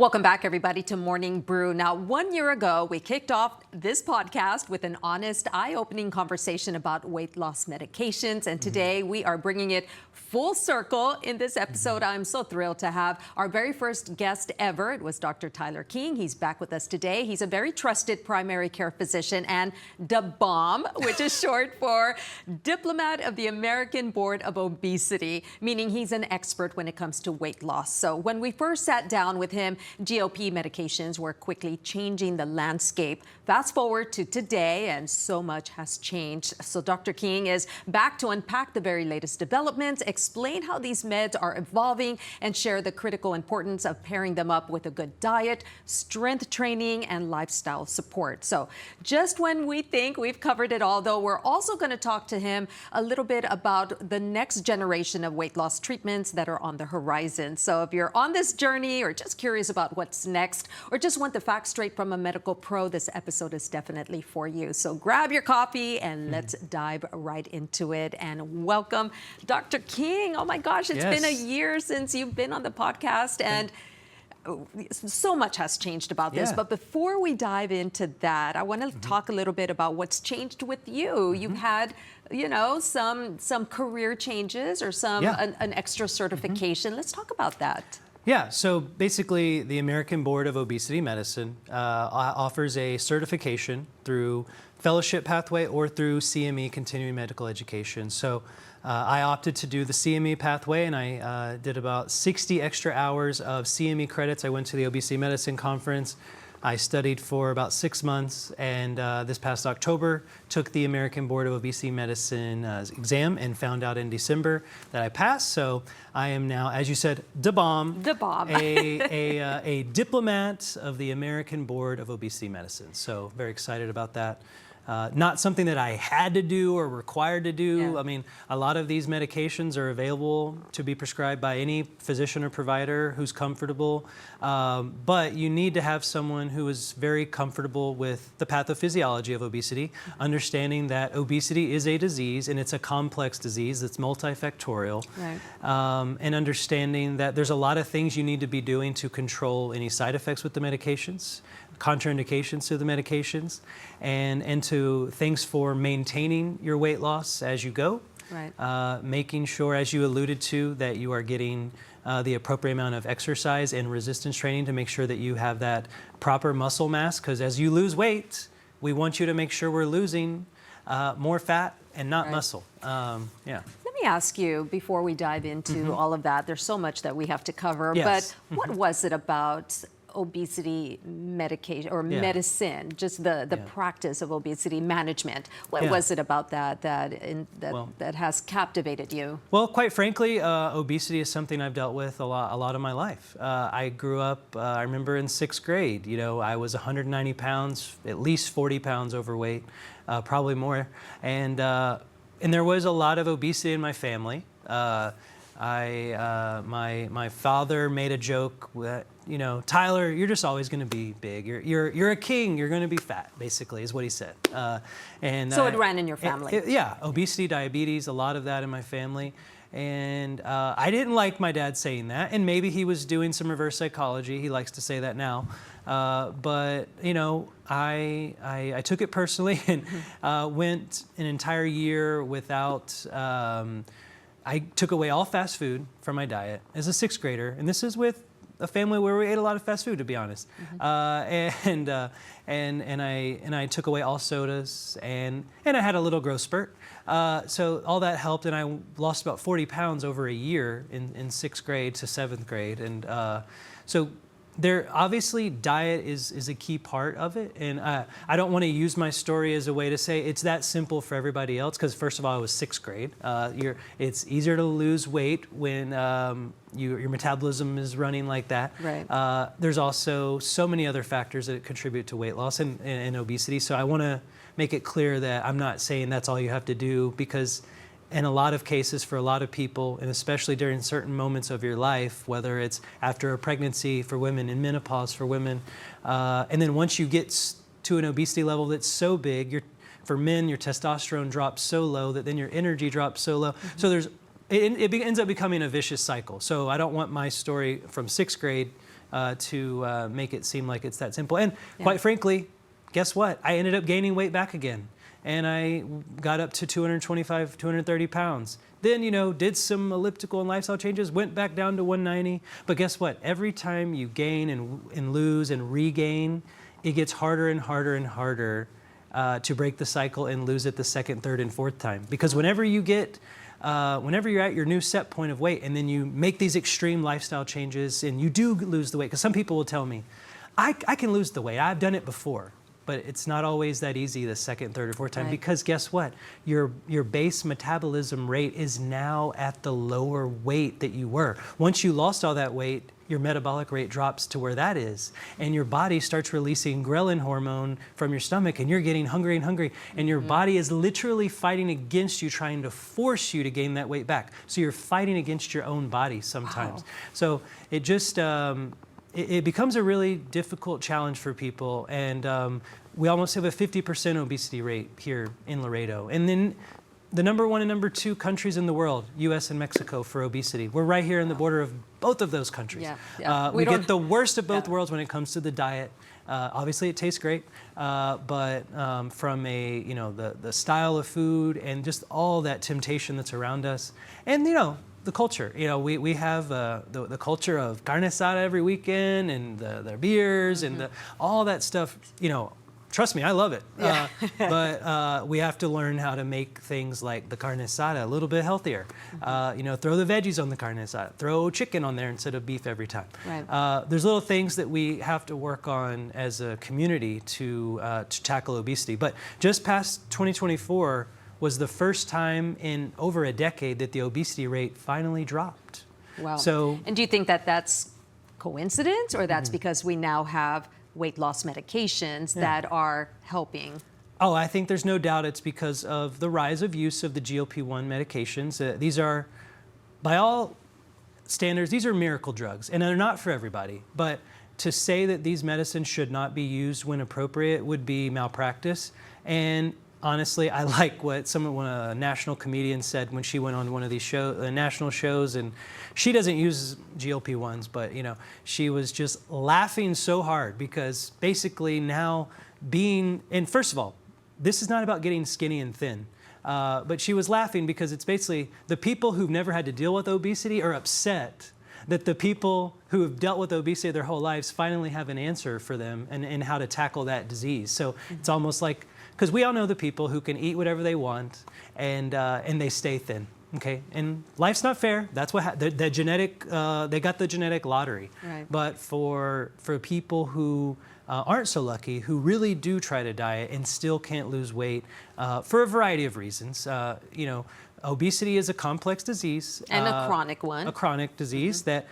Welcome back, everybody, to Morning Brew. Now, 1 year ago, we kicked off this podcast with an honest, eye-opening conversation about weight loss medications. And today, we are bringing it full circle in this episode. I'm so thrilled to have our very first guest ever. It was Dr. Tyler King. He's back with us today. He's a very trusted primary care physician and DABOMB, which is short for Diplomat of the American Board of Obesity, meaning he's an expert when it comes to weight loss. So when we first sat down with him, GLP medications were quickly changing the landscape. Fast forward to today, and so much has changed. So Dr. King is back to unpack the very latest developments, explain how these meds are evolving, and share the critical importance of pairing them up with a good diet, strength training, and lifestyle support. So just when we think we've covered it all, though, we're also going to talk to him a little bit about the next generation of weight loss treatments that are on the horizon. So if you're on this journey or just curious about what's next, or just want the facts straight from a medical pro, this episode is definitely for you. So grab your coffee and let's dive right into it. And welcome, Dr. King. Oh my gosh, it's been a year since you've been on the podcast, and so much has changed about this. But before we dive into that, I want to talk a little bit about what's changed with you. You've had, you know, some career changes or some an extra certification. Let's talk about that. Yeah, so basically the American Board of Obesity Medicine offers a certification through fellowship pathway or through CME, continuing medical education. So I opted to do the CME pathway, and I did about 60 extra hours of CME credits. I went to the Obesity Medicine Conference. I studied for about 6 months, and this past October took the American Board of Obesity Medicine exam and found out in December that I passed. So I am now, as you said, DABOMB, a diplomat of the American Board of Obesity Medicine. So very excited about that. Not something that I had to do or required to do. I mean, a lot of these medications are available to be prescribed by any physician or provider who's comfortable, but you need to have someone who is very comfortable with the pathophysiology of obesity, understanding that obesity is a disease and it's a complex disease that's multifactorial, and understanding that there's a lot of things you need to be doing to control any side effects with the medications, contraindications to the medications, and to things for maintaining your weight loss as you go. Making sure, as you alluded to, that you are getting the appropriate amount of exercise and resistance training to make sure that you have that proper muscle mass, because as you lose weight, we want you to make sure we're losing more fat and not muscle. Let me ask you, before we dive into all of that, there's so much that we have to cover, but what was it about obesity medication or medicine, just the practice of obesity management? What was it about that that has captivated you? Well, quite frankly, obesity is something I've dealt with a lot of my life. I grew up, I remember in 6th grade, you know, I was 190 pounds, at least 40 pounds overweight, probably more, and there was a lot of obesity in my family. My father made a joke that, you know, Tyler, you're just always going to be big. You're a king. You're going to be fat, basically, is what he said. So it ran in your family. Obesity, diabetes, a lot of that in my family. And I didn't like my dad saying that. And maybe he was doing some reverse psychology. He likes to say that now. But, you know, I took it personally and went an entire year without... I took away all fast food from my diet as a 6th grader, and this is with a family where we ate a lot of fast food, to be honest. And I took away all sodas, and I had a little growth spurt. So all that helped, and I lost about 40 pounds over a year in 6th grade to 7th grade, and so. Obviously, diet is a key part of it, and I don't want to use my story as a way to say it's that simple for everybody else, because first of all, I was 6th grade. It's easier to lose weight when your metabolism is running like that. There's also so many other factors that contribute to weight loss and obesity, so I want to make it clear that I'm not saying that's all you have to do, because in a lot of cases, for a lot of people, and especially during certain moments of your life, whether it's after a pregnancy for women, in menopause for women, and then once you get to an obesity level that's so big, for men, your testosterone drops so low that then your energy drops so low. So it ends up becoming a vicious cycle. So I don't want my story from 6th grade to make it seem like it's that simple. And quite frankly, guess what? I ended up gaining weight back again. And I got up to 225, 230 pounds. Then, did some elliptical and lifestyle changes, went back down to 190. But guess what? Every time you gain and lose and regain, it gets harder and harder and harder to break the cycle and lose it the second, third, and fourth time. Because whenever you're at your new set point of weight and then you make these extreme lifestyle changes and you do lose the weight, because some people will tell me, I can lose the weight, I've done it before. But it's not always that easy the second, third, or fourth time, because guess what? Your base metabolism rate is now at the lower weight that you were. Once you lost all that weight, your metabolic rate drops to where that is, and your body starts releasing ghrelin hormone from your stomach, and you're getting hungry and hungry, and your body is literally fighting against you, trying to force you to gain that weight back. So you're fighting against your own body sometimes. Wow. So it just it becomes a really difficult challenge for people, and we almost have a 50% obesity rate here in Laredo. And then the number 1 and number 2 countries in the world, U.S. and Mexico, for obesity. We're right here in the border of both of those countries. We get the worst of both worlds when it comes to the diet. Obviously, it tastes great, but from the style of food and just all that temptation that's around us, and the culture. We have the culture of carne asada every weekend, and the beers and all that stuff. Trust me, I love it. But we have to learn how to make things like the carne asada a little bit healthier. Throw the veggies on the carne asada. Throw chicken on there instead of beef every time. Right. There's little things that we have to work on as a community to tackle obesity. But just past 2024 was the first time in over a decade that the obesity rate finally dropped. Wow. So, and do you think that that's coincidence, or that's because we now have weight loss medications that are helping? Oh, I think there's no doubt it's because of the rise of use of the GLP-1 medications. These are, by all standards, these are miracle drugs, and they're not for everybody. But to say that these medicines should not be used when appropriate would be malpractice. And honestly, I like what a national comedian said when she went on one of these national shows, and she doesn't use GLP-1s, but she was just laughing so hard because basically now and first of all, this is not about getting skinny and thin, but she was laughing because it's basically the people who've never had to deal with obesity are upset that the people who have dealt with obesity their whole lives finally have an answer for them and how to tackle that disease. So it's almost like, because we all know the people who can eat whatever they want and they stay thin, okay? And life's not fair. That's what the genetic. They got the genetic lottery. Right. But for people who aren't so lucky, who really do try to diet and still can't lose weight for a variety of reasons, obesity is a complex disease and a chronic one. A chronic disease that.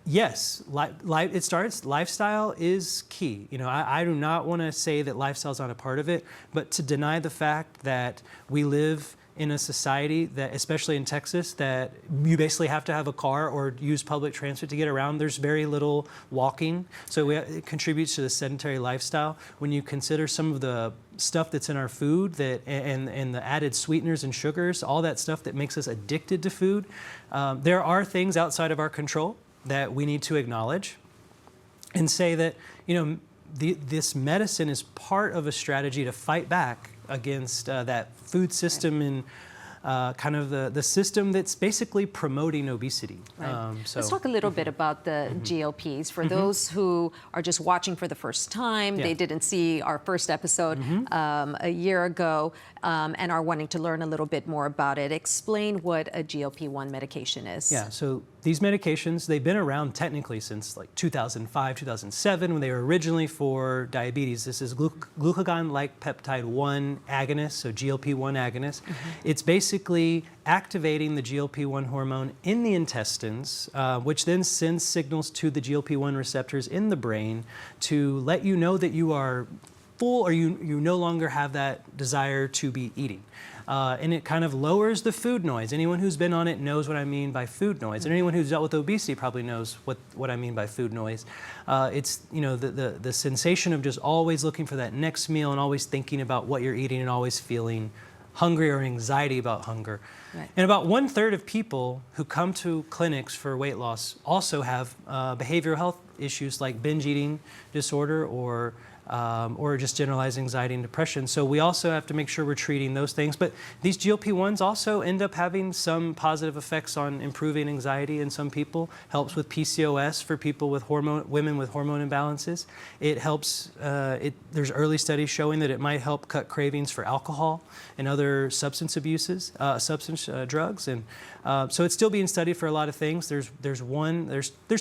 Yes, lifestyle is key. I do not want to say that lifestyle is not a part of it, but to deny the fact that we live in a society that, especially in Texas, that you basically have to have a car or use public transit to get around. There's very little walking, so it contributes to the sedentary lifestyle. When you consider some of the stuff that's in our food and the added sweeteners and sugars, all that stuff that makes us addicted to food, there are things outside of our control that we need to acknowledge and say that, this medicine is part of a strategy to fight back against that food system and kind of the system that's basically promoting obesity. Right. Let's talk a little bit about the GLPs. For those who are just watching for the first time, they didn't see our first episode a year ago and are wanting to learn a little bit more about it. Explain what a GLP-1 medication is. Yeah, so these medications, they've been around technically since like 2005, 2007, when they were originally for diabetes. This is glucagon-like peptide 1 agonist, so GLP-1 agonist. It's basically activating the GLP-1 hormone in the intestines, which then sends signals to the GLP-1 receptors in the brain to let you know that you are full or you no longer have that desire to be eating. And it kind of lowers the food noise. Anyone who's been on it knows what I mean by food noise. And anyone who's dealt with obesity probably knows what I mean by food noise. It's the sensation of just always looking for that next meal and always thinking about what you're eating and always feeling hungry or anxiety about hunger. Right. And about 1/3 of people who come to clinics for weight loss also have behavioral health issues like binge eating disorder or just generalized anxiety and depression. So we also have to make sure we're treating those things. But these GLP-1s also end up having some positive effects on improving anxiety in some people. Helps with PCOS for people with women with hormone imbalances. It helps. There's early studies showing that it might help cut cravings for alcohol and other substance drugs. And so it's still being studied for a lot of things. There's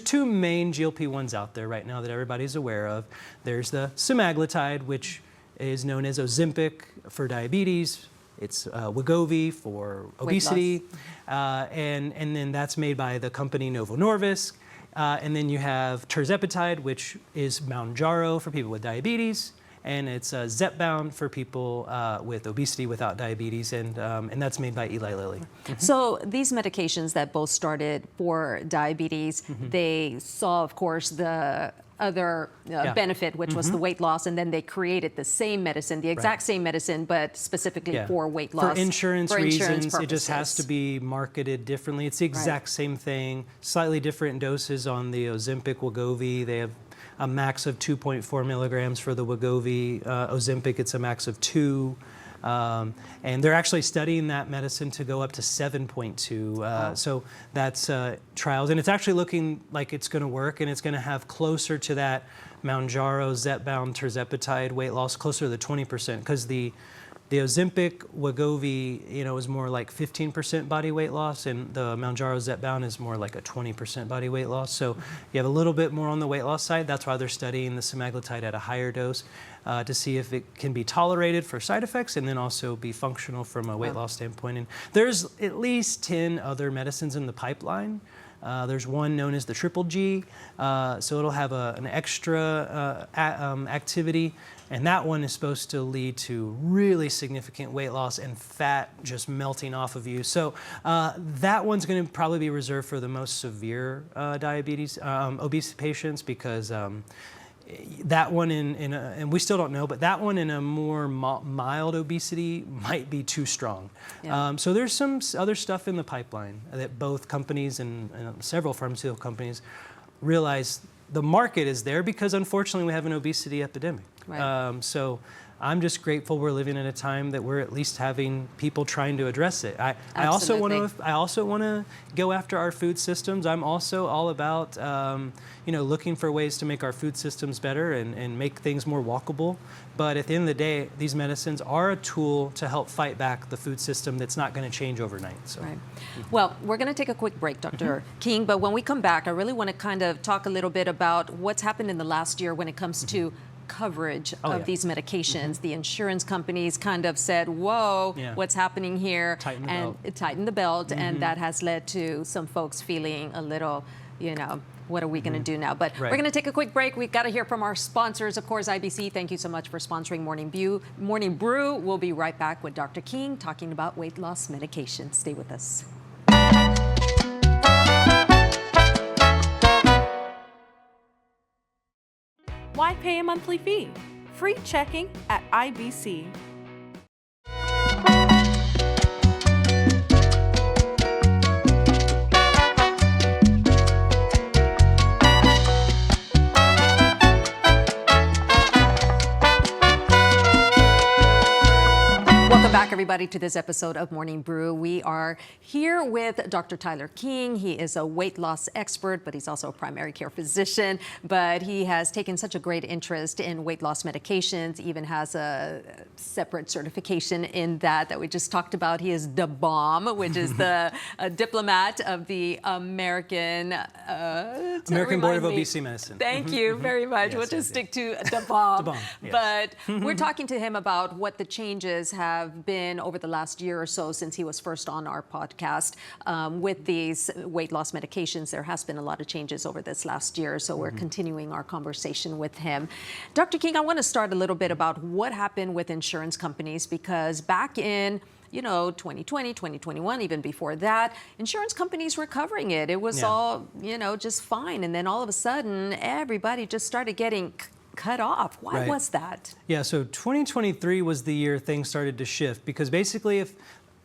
two main GLP-1s out there right now that everybody's aware of. There's the semaglutide, which is known as Ozempic for diabetes. It's Wegovy for obesity, and then that's made by the company Novo Nordisk. And then you have tirzepatide, which is Mounjaro for people with diabetes, and it's Zepbound for people with obesity without diabetes, and that's made by Eli Lilly. So these medications that both started for diabetes, they saw, of course, the other benefit, which was the weight loss, and then they created the same medicine, the exact same medicine, but specifically for weight loss. For insurance reasons, purposes. it just has to be marketed differently. It's the exact same thing, slightly different doses on the Ozempic, Wegovy. They have a max of 2.4 milligrams for the Wegovy. Ozempic, it's a max of 2. And they're actually studying that medicine to go up to 7.2. So that's trials. And it's actually looking like it's going to work, and it's going to have closer to that Mounjaro, Zepbound, tirzepatide weight loss, closer to the 20%, because the Ozempic, Wegovy, is more like 15% body weight loss, and the Mounjaro, Zepbound is more like a 20% body weight loss. So you have a little bit more on the weight loss side. That's why they're studying the semaglutide at a higher dose to see if it can be tolerated for side effects and then also be functional from a weight loss standpoint. And there's at least 10 other medicines in the pipeline. There's one known as the Triple G, so it'll have an extra activity, and that one is supposed to lead to really significant weight loss and fat just melting off of you. So that one's going to probably be reserved for the most severe obese patients, because that one and we still don't know, but that one in a more mild obesity might be too strong. Yeah. So there's some other stuff in the pipeline that both companies and several pharmaceutical companies realize the market is there, because unfortunately we have an obesity epidemic. Right. So I'm just grateful we're living in a time that we're at least having people trying to address it. I also want to go after our food systems. I'm also all about looking for ways to make our food systems better and make things more walkable. But at the end of the day, these medicines are a tool to help fight back the food system that's not going to change overnight. So. Right. Well, we're going to take a quick break, Dr. King, but when we come back, I really want to kind of talk a little bit about what's happened in the last year when it comes to coverage of these medications. The insurance companies kind of said, whoa, what's happening here? Tighten the belt, and that has led to some folks feeling a little, what are we going to do now? But we're going to take a quick break. We've got to hear from our sponsors, of course, IBC. Thank you so much for sponsoring Morning Brew. We'll be right back with Dr. King talking about weight loss medication. Stay with us. Why pay a monthly fee? Free checking at IBC. Welcome back, everybody, to this episode of Morning Brew. We are here with Dr. Tyler King. He is a weight loss expert, but he's also a primary care physician. But he has taken such a great interest in weight loss medications, even has a separate certification in that we just talked about. He is DABOMB, which is the Diplomat of the American Board of Obesity Medicine. Thank you very much. We'll just stick to DABOMB. But we're talking to him about what the changes have been over the last year or so since he was first on our podcast. With these weight loss medications, there has been a lot of changes over this last year, so we're continuing our conversation with him. Dr. King, I want to start a little bit about what happened with insurance companies, because back in 2020, 2021, even before that, insurance companies were covering it. It was all, just fine. And then all of a sudden, everybody just started getting cut off. Why Right. was that? Yeah, so 2023 was the year things started to shift because basically if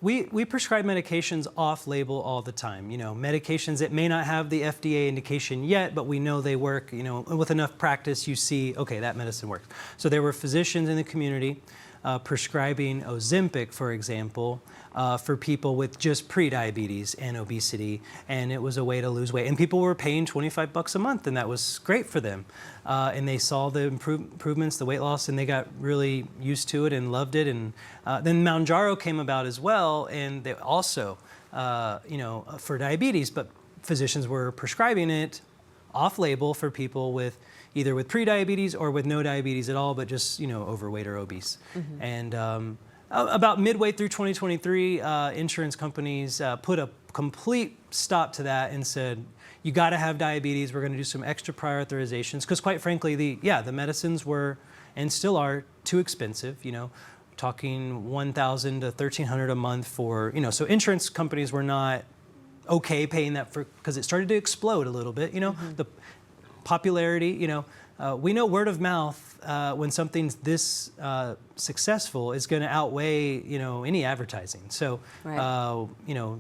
we prescribe medications off-label all the time, medications that may not have the FDA indication yet, but we know they work, with enough practice you see, okay, that medicine works. So there were physicians in the community prescribing Ozempic, for example, for people with just pre-diabetes and obesity, and it was a way to lose weight. And people were paying $25 a month, and that was great for them. And they saw the improvements, the weight loss, and they got really used to it and loved it. And then Mounjaro came about as well, and they also, for diabetes, but physicians were prescribing it off-label for people with either with pre-diabetes or with no diabetes at all, but just overweight or obese. Mm-hmm. And about midway through 2023, insurance companies put a complete stop to that and said, you got to have diabetes. We're going to do some extra prior authorizations because, quite frankly, the medicines were and still are too expensive. Talking $1,000 to $1,300 a month for so insurance companies were not okay paying that for because it started to explode a little bit. Mm-hmm. The popularity. We know word of mouth when something's this successful is going to outweigh any advertising. So right.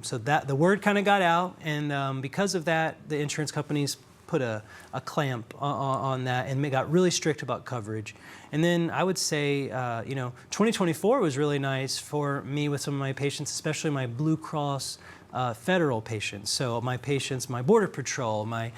So that the word kind of got out, and because of that, the insurance companies put a clamp on that and got really strict about coverage. And then I would say 2024 was really nice for me with some of my patients, especially my Blue Cross federal patients. So my patients, my Border Patrol, my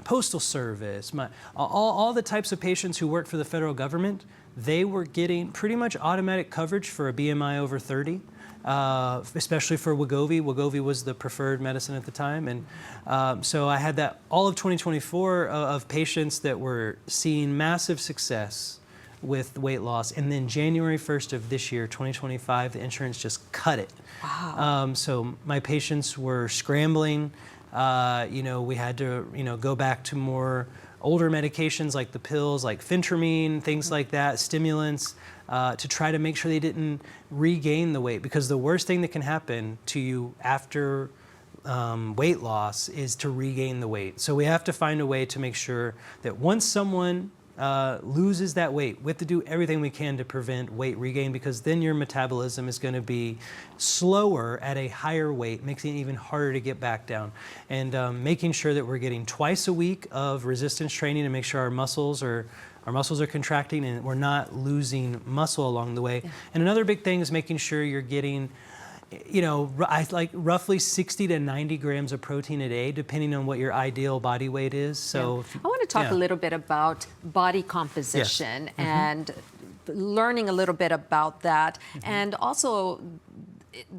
Postal Service, all the types of patients who work for the federal government, they were getting pretty much automatic coverage for a BMI over 30, especially for Wegovy. Wegovy was the preferred medicine at the time. And so I had that all of 2024 of patients that were seeing massive success with weight loss. And then January 1st of this year, 2025, the insurance just cut it. Wow. So my patients were scrambling. We had to, go back to more older medications like the pills, like phentermine, things like that, stimulants, to try to make sure they didn't regain the weight. Because the worst thing that can happen to you after weight loss is to regain the weight. So we have to find a way to make sure that once someone loses that weight, we have to do everything we can to prevent weight regain, because then your metabolism is going to be slower at a higher weight, making it even harder to get back down. And making sure that we're getting twice a week of resistance training to make sure our muscles are contracting and we're not losing muscle along the way. Yeah. And another big thing is making sure you're getting I like roughly 60 to 90 grams of protein a day, depending on what your ideal body weight is. So I want to talk a little bit about body composition. Yes. And learning a little bit about that, and also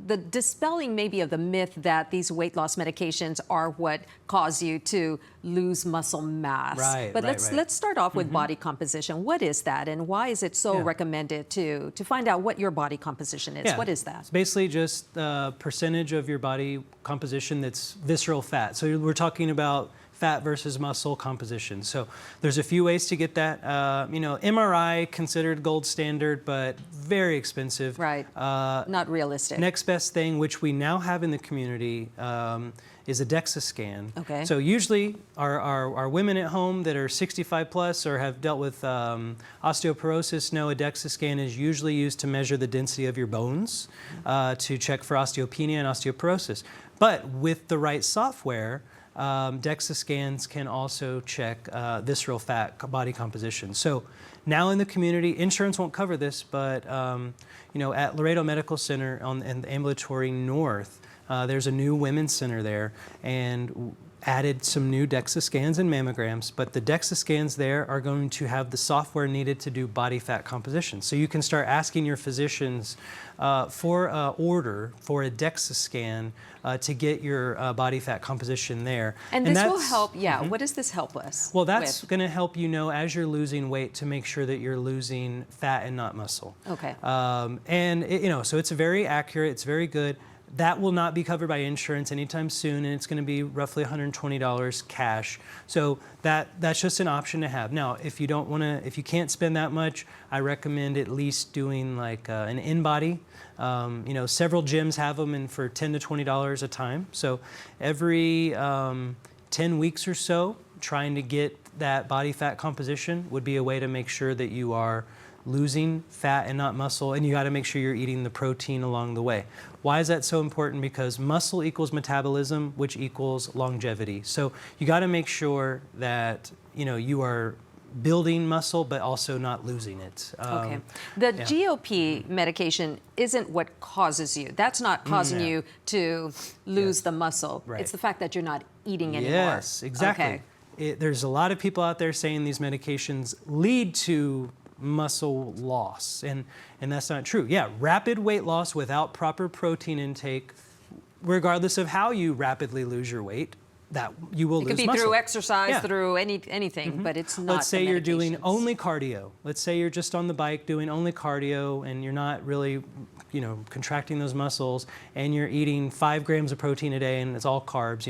the dispelling maybe of the myth that these weight loss medications are what cause you to lose muscle mass. Right, but right. let's start off with body composition. What is that, and why is it so recommended to find out what your body composition is? Yeah. What is that? It's basically just the percentage of your body composition that's visceral fat. So we're talking about fat versus muscle composition. So there's a few ways to get that. MRI considered gold standard, but very expensive. Right. Not realistic. Next best thing, which we now have in the community, is a DEXA scan. Okay. So usually our women at home that are 65 plus or have dealt with osteoporosis know a DEXA scan is usually used to measure the density of your bones to check for osteopenia and osteoporosis. But with the right software, DEXA scans can also check visceral fat body composition. So now in the community, insurance won't cover this, but at Laredo Medical Center in the ambulatory north, there's a new women's center there, and added some new DEXA scans and mammograms, but the DEXA scans there are going to have the software needed to do body fat composition. So you can start asking your physicians for an order for a DEXA scan to get your body fat composition there. And this will help, what does this help us Well, that's going to help as you're losing weight to make sure that you're losing fat and not muscle. Okay. So it's very accurate, it's very good. That will not be covered by insurance anytime soon, and it's going to be roughly $120 cash. So that's just an option to have. Now, if you can't spend that much, I recommend at least doing like an in-body. Several gyms have them, and for $10 to $20 a time. So every 10 weeks or so, trying to get that body fat composition would be a way to make sure that you are losing fat and not muscle, and you got to make sure you're eating the protein along the way. Why is that so important? Because muscle equals metabolism, which equals longevity. So you got to make sure that you are building muscle, but also not losing it. Okay. The GLP medication isn't what causes you. That's not causing you to lose the muscle. Right. It's the fact that you're not eating anymore. Yes, exactly. Okay. There's a lot of people out there saying these medications lead to muscle loss, and that's not true. Yeah, rapid weight loss without proper protein intake, regardless of how you rapidly lose your weight, that you will lose muscle. It could be through exercise, through anything, but it's not. Let's say you're doing medications. only cardio. Let's say you're just on the bike doing only cardio, and you're not really, contracting those muscles, and you're eating 5 grams of protein a day, and it's all carbs.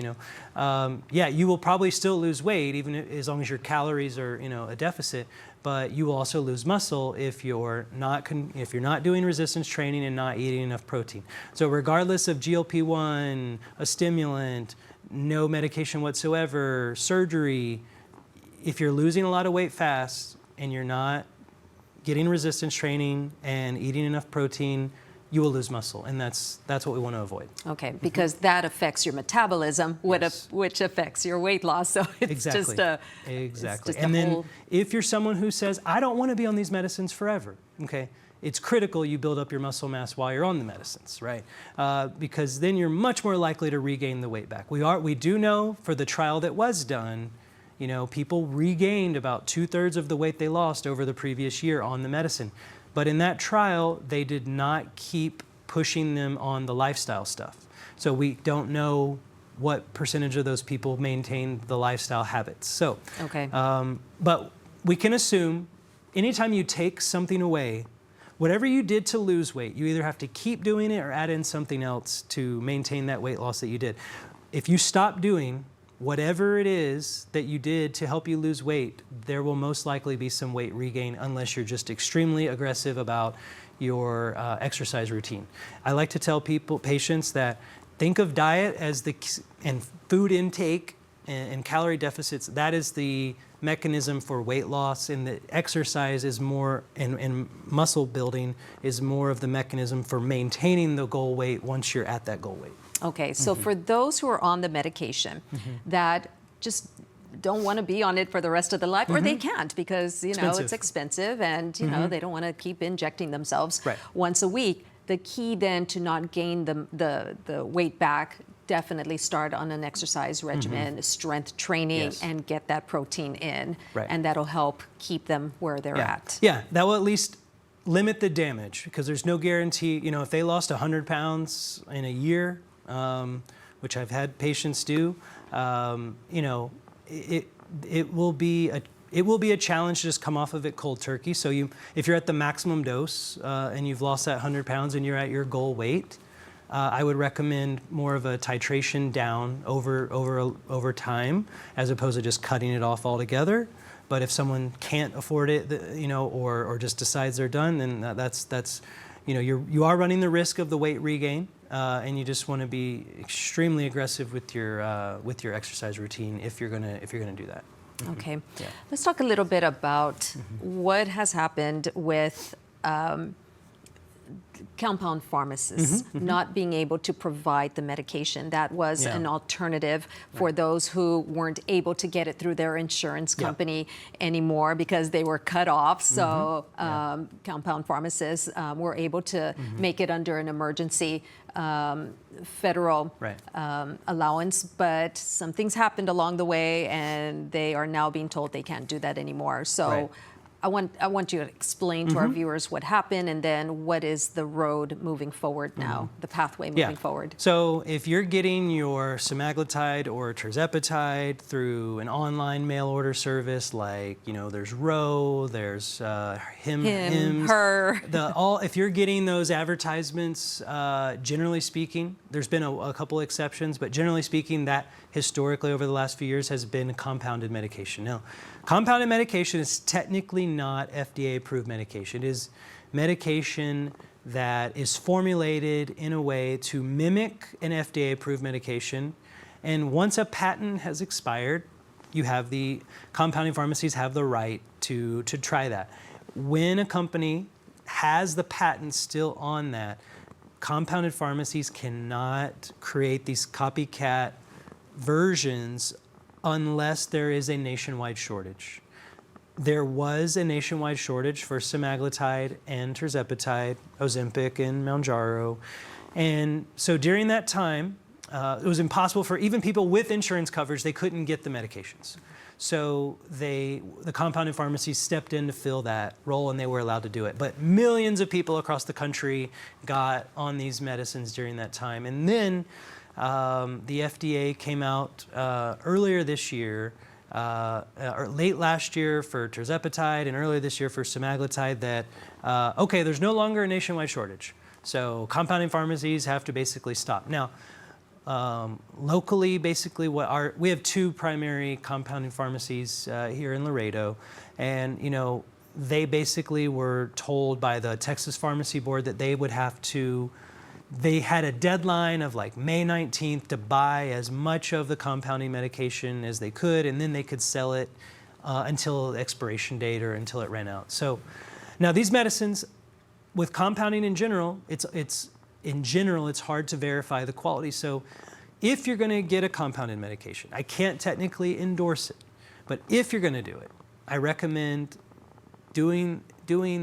You will probably still lose weight, even as long as your calories are, a deficit. But you will also lose muscle if you're not doing resistance training and not eating enough protein. So regardless of GLP-1, a stimulant, no medication whatsoever, surgery, if you're losing a lot of weight fast and you're not getting resistance training and eating enough protein, you will lose muscle, and that's what we want to avoid. Okay, because that affects your metabolism, which affects your weight loss. So it's Exactly. just a exactly. It's just And a then whole... if you're someone who says, I don't want to be on these medicines forever, okay, it's critical you build up your muscle mass while you're on the medicines, right? Because then you're much more likely to regain the weight back. We do know for the trial that was done, people regained about 2/3 of the weight they lost over the previous year on the medicine. But in that trial, they did not keep pushing them on the lifestyle stuff. So we don't know what percentage of those people maintained the lifestyle habits. So, but we can assume anytime you take something away, whatever you did to lose weight, you either have to keep doing it or add in something else to maintain that weight loss that you did. If you stop doing whatever it is that you did to help you lose weight, there will most likely be some weight regain unless you're just extremely aggressive about your exercise routine. I like to tell patients that think of diet as and food intake and calorie deficits, that is the mechanism for weight loss, and the exercise is more, and muscle building is more of the mechanism for maintaining the goal weight once you're at that goal weight. Okay, so for those who are on the medication that just don't want to be on it for the rest of their life, or they can't because it's expensive, and they don't want to keep injecting themselves once a week. The key then to not gain the weight back, definitely start on an exercise regimen, strength training, and get that protein in, and that'll help keep them where they're at. Yeah, that will at least limit the damage, because there's no guarantee. If they lost 100 pounds in a year, which I've had patients do, it will be a challenge to just come off of it cold turkey. So if you're at the maximum dose and you've lost that 100 pounds and you're at your goal weight, I would recommend more of a titration down over time, as opposed to just cutting it off altogether. But if someone can't afford it, or just decides they're done, then that's you are running the risk of the weight regain. And you just want to be extremely aggressive with your exercise routine if you're gonna do that. Okay, let's talk a little bit about what has happened with compound pharmacists not being able to provide the medication. That was an alternative for those who weren't able to get it through their insurance company anymore because they were cut off. So compound pharmacists were able to make it under an emergency federal allowance, but some things happened along the way, and they are now being told they can't do that anymore. So I want you to explain to our viewers what happened, and then what is the road moving forward now, the pathway moving forward. So if you're getting your semaglutide or tirzepatide through an online mail order service, like there's Ro, there's Hims, Her, if you're getting those advertisements, generally speaking, there's been a couple exceptions, but generally speaking, that historically over the last few years has been compounded medication. Now, compounded medication is technically not FDA-approved medication. It is medication that is formulated in a way to mimic an FDA-approved medication. And once a patent has expired, you have the compounding pharmacies have the right to try that. When a company has the patent still on that, compounded pharmacies cannot create these copycat versions unless there is a nationwide shortage. There was a nationwide shortage for semaglutide and tirzepatide, Ozempic and Mounjaro. And so during that time, it was impossible for even people with insurance coverage, they couldn't get the medications. So the compounded pharmacies stepped in to fill that role, and they were allowed to do it. But millions of people across the country got on these medicines during that time. And then the FDA came out earlier this year, or late last year for tirzepatide and earlier this year for semaglutide that, okay, there's no longer a nationwide shortage. So compounding pharmacies have to basically stop. Now, locally, basically, we have two primary compounding pharmacies here in Laredo, and they basically were told by the Texas Pharmacy Board that they had a deadline of like May 19th to buy as much of the compounding medication as they could, and then they could sell it until the expiration date or until it ran out. So now these medicines, with compounding in general, it's hard to verify the quality. So if you're going to get a compounded medication, I can't technically endorse it, but if you're going to do it, I recommend going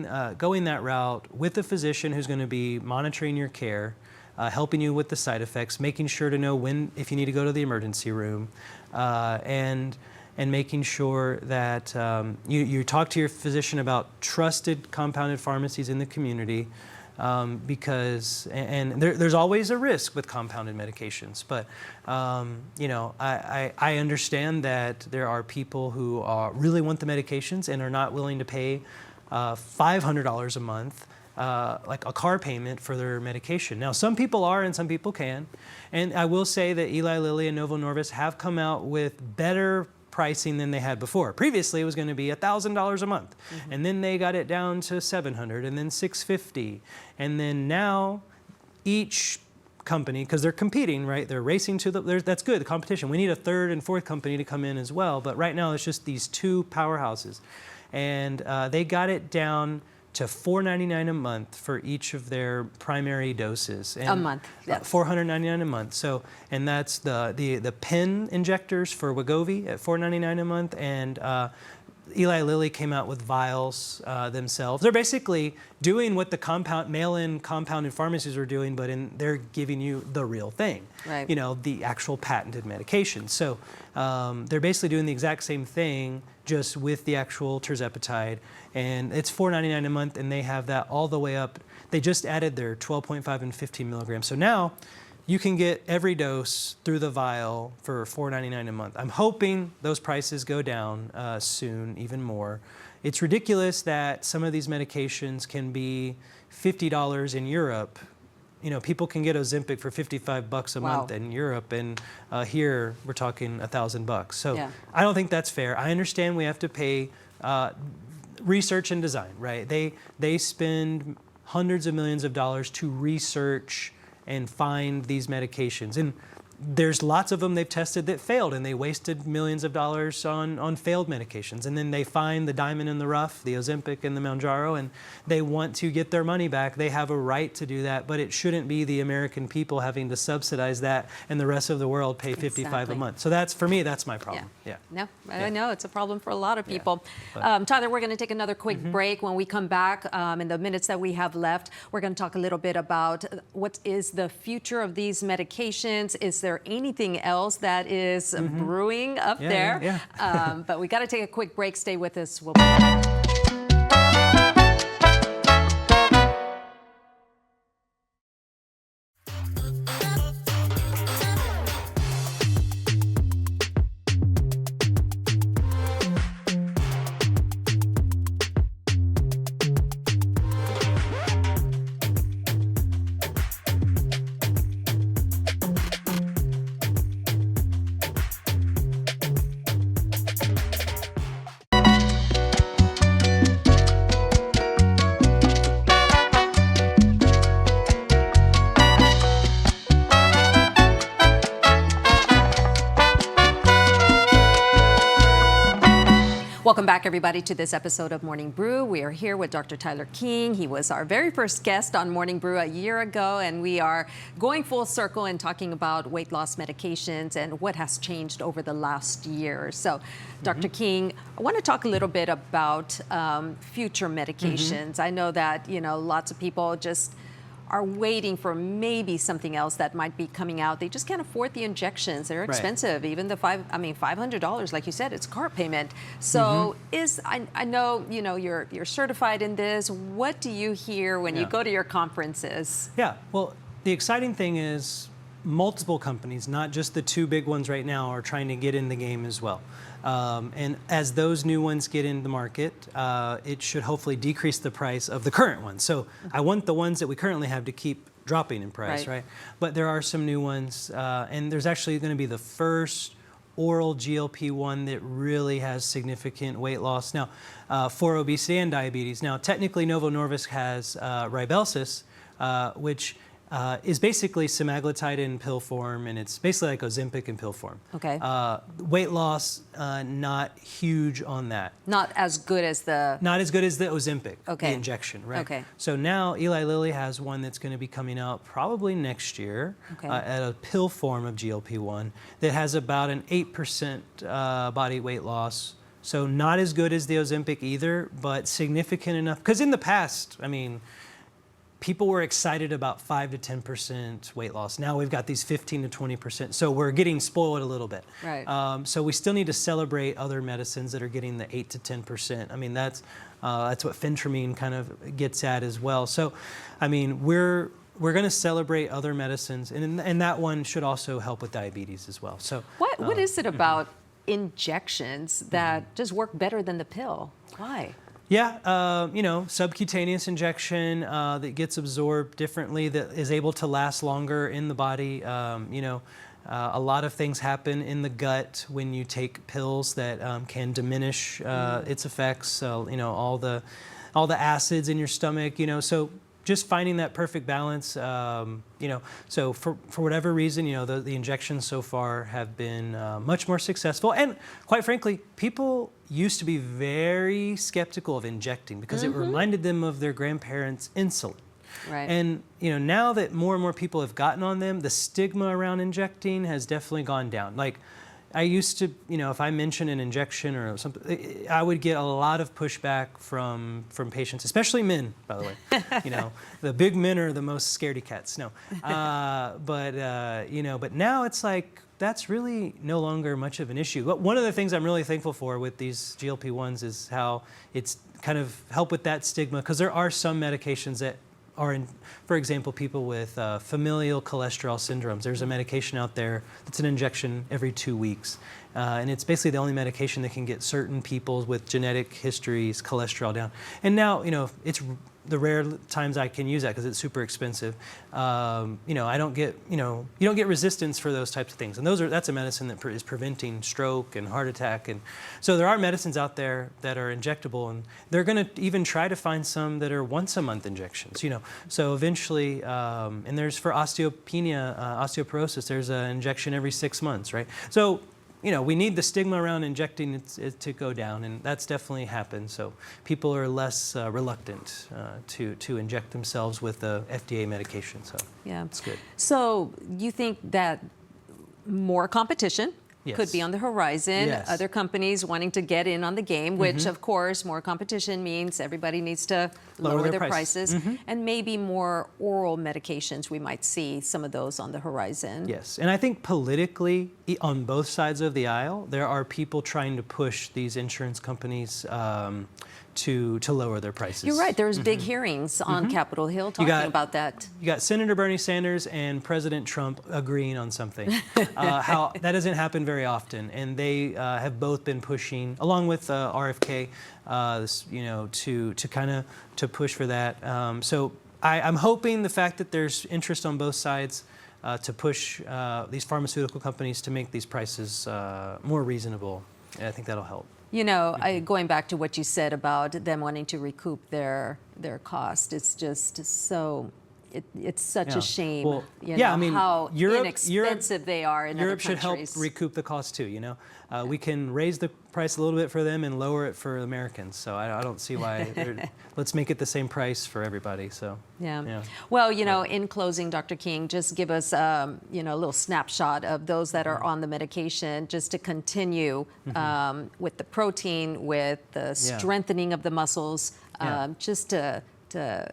that route with a physician who's going to be monitoring your care, helping you with the side effects, making sure to know if you need to go to the emergency room, and making sure that you talk to your physician about trusted compounded pharmacies in the community, because there's always a risk with compounded medications. But I understand that there are people who really want the medications and are not willing to pay $500 a month, like a car payment for their medication. Now, some people are and some people can. And I will say that Eli Lilly and Novo Nordisk have come out with better pricing than they had before. Previously, it was going to be $1,000 a month. Mm-hmm. And then they got it down to $700 and then $650. And then now each company, because they're competing, right? They're racing to that's good, the competition. We need a third and fourth company to come in as well. But right now, it's just these two powerhouses. And they got it down to $4.99 a month for each of their primary doses. And a month, yes. $499 a month. So, and that's the pen injectors for Wegovy at $4.99 a month. And Eli Lilly came out with vials themselves. They're basically doing what the mail-in compounded pharmacies are doing, but they're giving you the real thing, right. The actual patented medication. So they're basically doing the exact same thing, just with the actual tirzepatide. And it's $4.99 a month, and they have that all the way up. They just added their 12.5 and 15 milligrams. So now you can get every dose through the vial for $4.99 a month. I'm hoping those prices go down soon, even more. It's ridiculous that some of these medications can be $50 in Europe. People can get Ozempic for $55 a month in Europe, and here we're talking $1,000. So yeah. I don't think that's fair. I understand we have to pay research and design, right? They spend hundreds of millions of dollars to research and find these medications. And there's lots of them they've tested that failed, and they wasted millions of dollars on failed medications. And then they find the diamond in the rough, the Ozempic and the Mounjaro, and they want to get their money back. They have a right to do that, but it shouldn't be the American people having to subsidize that and the rest of the world pay $55 a month. So for me, that's my problem. Yeah. No, I know it's a problem for a lot of people. Yeah. Tyler, we're going to take another quick break. When we come back, in the minutes that we have left, we're going to talk a little bit about what is the future of these medications. Is there anything else that is brewing up there? Yeah. But we got to take a quick break. Stay with us. We'll be back. Welcome back, everybody, to this episode of Morning Brew. We are here with Dr. Tyler King. He was our very first guest on Morning Brew a year ago, and we are going full circle and talking about weight loss medications and what has changed over the last year. So, Dr. King, I want to talk a little bit about future medications. I know that, lots of people just are waiting for maybe something else that might be coming out. They just can't afford the injections. They're expensive. Even the $500, like you said, it's car payment. So I know, you're certified in this. What do you hear when you go to your conferences? Yeah, well, the exciting thing is multiple companies, not just the two big ones right now, are trying to get in the game as well. And as those new ones get in the market, it should hopefully decrease the price of the current ones. So I want the ones that we currently have to keep dropping in price, right? But there are some new ones, and there's actually going to be the first oral GLP-1 that really has significant weight loss now for obesity and diabetes. Now, technically, Novo Nordisk has Rybelsus, which is basically semaglutide in pill form, and it's basically like Ozempic in pill form. Okay. Weight loss, not huge on that. Not as good as the... Not as good as the Ozempic, the injection, right? Okay. So now Eli Lilly has one that's going to be coming out probably next year at a pill form of GLP-1 that has about an 8% body weight loss. So not as good as the Ozempic either, but significant enough. Because in the past, people were excited about 5 to 10% weight loss. Now we've got these 15 to 20%. So we're getting spoiled a little bit. Right. So we still need to celebrate other medicines that are getting the 8 to 10%. That's what phentermine kind of gets at as well. So, we're going to celebrate other medicines, and that one should also help with diabetes as well. So what is it about injections that just work better than the pill? Why? Yeah, subcutaneous injection that gets absorbed differently, that is able to last longer in the body. A lot of things happen in the gut when you take pills that can diminish its effects. So, all the acids in your stomach. So just finding that perfect balance. So for whatever reason, the injections so far have been much more successful. And quite frankly, people used to be very skeptical of injecting because it reminded them of their grandparents' insulin. Right. And now that more and more people have gotten on them, the stigma around injecting has definitely gone down. Like, I used to, if I mention an injection or something, I would get a lot of pushback from patients, especially men, by the way. The big men are the most scaredy cats. No, but now it's like that's really no longer much of an issue. But one of the things I'm really thankful for with these GLP-1s is how it's kind of helped with that stigma, because there are some medications that are in, for example, people with familial cholesterol syndromes. There's a medication out there that's an injection every 2 weeks. And it's basically the only medication that can get certain people with genetic histories cholesterol down. And now, it's the rare times I can use that because it's super expensive. I don't get, you don't get resistance for those types of things. And that's a medicine that is preventing stroke and heart attack. And so there are medicines out there that are injectable, and they're going to even try to find some that are once a month injections, So eventually, and there's for osteopenia, osteoporosis, there's an injection every 6 months, right? So, we need the stigma around injecting it to go down, and that's definitely happened. So people are less reluctant to inject themselves with the FDA medication. So yeah, it's good. So you think that more competition could be on the horizon? Yes. Other companies wanting to get in on the game, which of course more competition means everybody needs to lower their prices. And maybe more oral medications, we might see some of those on the horizon. Yes, and I think politically, on both sides of the aisle, there are people trying to push these insurance companies to lower their prices. You're right. There's big hearings on Capitol Hill talking about that. You got Senator Bernie Sanders and President Trump agreeing on something. How that doesn't happen very often, and they have both been pushing, along with RFK, to push for that. So I'm hoping the fact that there's interest on both sides to push these pharmaceutical companies to make these prices more reasonable. I think that'll help. Going back to what you said about them wanting to recoup their cost, it's just so it's such Yeah. a shame, Well, you yeah, know, I mean, how Europe- inexpensive they are in Europe other should help countries. recoup the cost too. You know, we can raise the price a little bit for them and lower it for Americans. So I don't see why. Let's make it the same price for everybody. So Yeah. Well, you know, in closing, Dr. King, just give us, you know, a little snapshot of those that are on the medication, just to continue with the protein, with the strengthening of the muscles, just to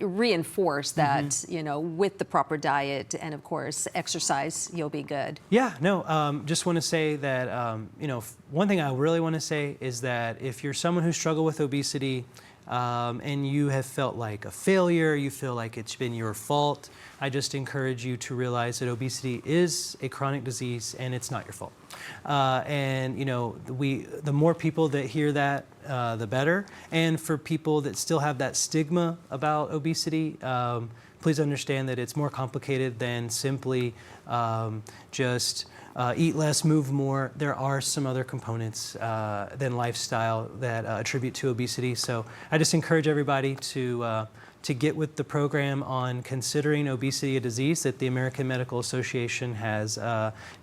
reinforce that, you know, with the proper diet and, of course, exercise, you'll be good. Yeah, no, just want to say that, you know, one thing I really want to say is that if you're someone who struggled with obesity and you have felt like a failure, you feel like it's been your fault, I just encourage you to realize that obesity is a chronic disease and it's not your fault. And, you know, the more people that hear that, the better. And for people that still have that stigma about obesity, please understand that it's more complicated than simply just eat less, move more. There are some other components than lifestyle that attribute to obesity. So I just encourage everybody to get with the program on considering obesity a disease that the American Medical Association has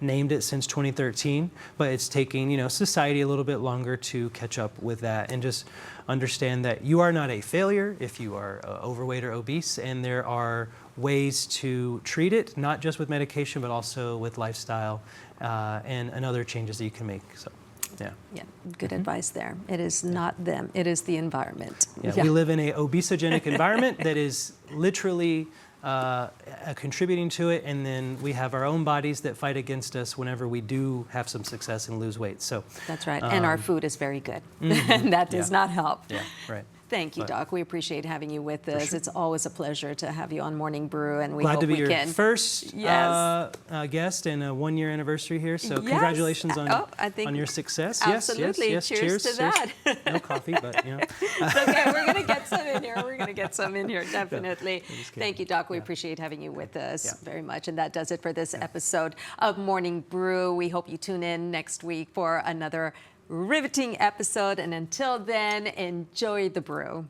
named it since 2013, but it's taking, you know, society a little bit longer to catch up with that, and just understand that you are not a failure if you are overweight or obese, and there are ways to treat it, not just with medication, but also with lifestyle and other changes that you can make. So. Yeah, good advice there. It is not them, it is the environment. Yeah, we live in a obesogenic environment that is literally contributing to it, and then we have our own bodies that fight against us whenever we do have some success and lose weight. So that's right, and our food is very good. That does not help. Yeah, right. Thank you, Doc. We appreciate having you with us. Sure. It's always a pleasure to have you on Morning Brew, and we Glad hope to be we your can. first guest and a 1-year anniversary here. So congratulations on your success. Absolutely. Yes. Cheers to that. No coffee, but you know. It's okay. We're going to get some in here. We're going to get some in here, definitely. Thank you, Doc. We appreciate having you with us very much. And that does it for this episode of Morning Brew. We hope you tune in next week for another riveting episode. And until then, enjoy the brew.